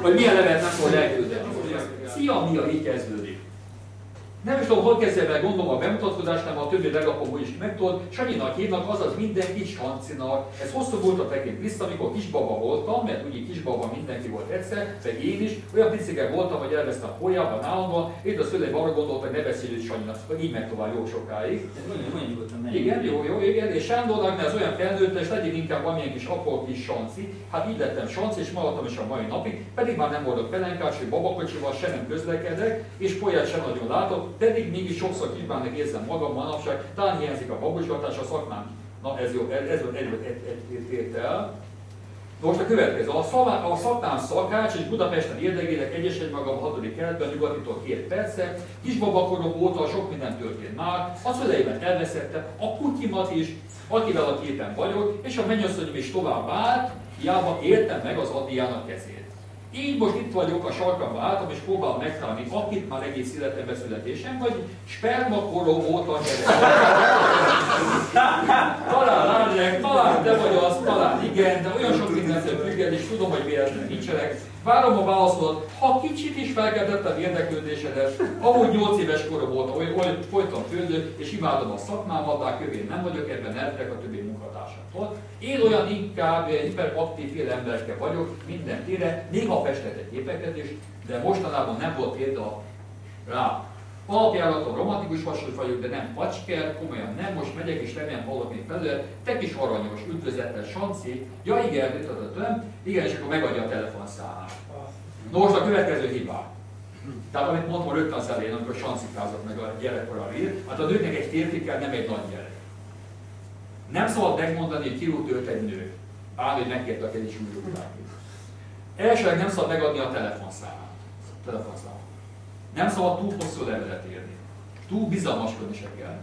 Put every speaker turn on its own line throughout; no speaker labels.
Vagy milyen levelet nem fog elküldeni. Szia, Mia, így kezdődik. Nem is tudom, hol kezdjem el, gondolom a bemutatkozásnál, a többi leglapomból is megtudod. Sanyinak hívnak, azaz mindenki Sancinak. Ez hosszú volt a tekint vissza, amikor kisbaba voltam, mert ugye kisbaba mindenki volt egyszer, meg én is. Olyan picike voltam, hogy elvesztem a hójában, állandóan. Én a szüleim arra gondoltak, hogy ne beszéljük Sanyinak, így meg tovább jó sokáig. Igen, jó, igen. És Sándornak, mert ez olyan felnőttes, legyen inkább valamilyen kis apró kis Sanci. Hát így lettem Sanci, és maradtam is a mai napig, pedig már nem voltak pelenkás, hogy babakocsival se nem közlekedek, és polyát sem nagyon látok. Pedig mégis sokszor kívánnak érzem magam manapság, talán hiányzik a babusgatás, a szakmám. Na ez jó, ez volt egy el. Most a következő. A szakmám szakács, és Budapesten érdegélek, egyesed magam a 6. keretben, nyugatitól 2 percet. Kisbabakorom óta sok minden történt már, a szüleimet elveszettem, a kutyimat is, akivel a képen vagyok, és a mennyasszonyom is tovább állt, hiába értem meg az Adriának kezét. Így most itt vagyok, a sarkamba álltam, és próbálom megtalálni, akit már egész életemben születésem, vagy spermakorom óta talán lányek, talán te vagy az, talán igen, de olyan sok mindentől függed, és tudom, hogy véletlenül nincsenek. Várom a válaszodat, ha kicsit is felkeltettem érdeklődésedet, amúgy 8 éves korom volt, olyan folyton fürdő, és imádom a szakmámat, bár kövén nem vagyok, ebben eltek a többi munkatársamtól. Én olyan inkább hiperaktív fél emberke vagyok, minden tére, néha festetett képeket is, de mostanában nem volt példa rá. Alapjáraton romantikus vasúly vagyok, de nem pacsker, komolyan nem, most megyek és remélem hallok még felőle, te kis aranyos, üdvözlettel Sanci, ja igen, igen, és akkor megadja a telefonszámát. No, most a következő hibá. Tehát amit mondtam rögtön az elején, amikor sancikázok meg a gyerekkorral ír, hát a nőknek egy férfi kell, nem egy nagy gyerek. Nem szabad megmondani, hogy kirúgt őt egy nő. Állj, hogy megkértek egy is úgy rúgták. Elsőleg nem szabad megadni a telefonszámát. Nem szabad túl hosszú levelet írni. Túl bizalmaskodni se kell.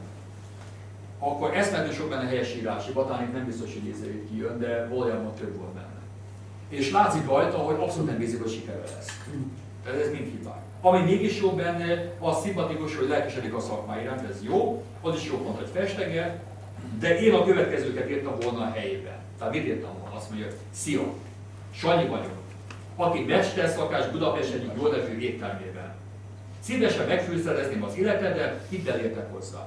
Akkor eszmetlen sok benne helyesírási, talán itt nem biztos, hogy észrevét kijön, de valójában több volt benne. És látszik rajta, hogy abszolút nem bízik, hogy sikerül lesz. Tehát ez mind hibák. Ami mégis jó benne, az szimpatikus, hogy lelkesedik a szakmai iránt, ez jó, az is jó pont, hogy festeget, de én a következőket írtam volna a helyében. Tehát mit írtam volna? Azt mondja, szia, Sanyi vagyok, aki mesterszakás Budapest egyik jól nevű éttermében. Szívesen megfűszerezném az életedet, hidd el értek hozzá.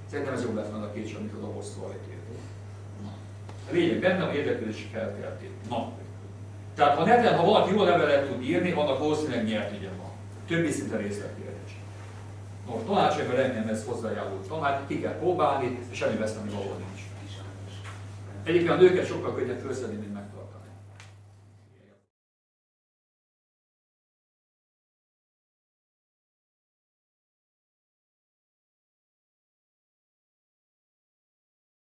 Szerintem ez jobb lett volna a két sor, mint az a hosszú ajtét. A lényeg benne a érdeklődési felkeltét. Na. Tehát ha neten, ha valaki jó levelet tud írni, annak valószínűleg nyert ügye van. Többi szinte részletkérdés. No, tanácsaimban remélem ez hozzájárult tanár, ki kell próbálni, és semmi veszteni való nincs. Egyébként a nőket sokkal könnyebb felszedni, mint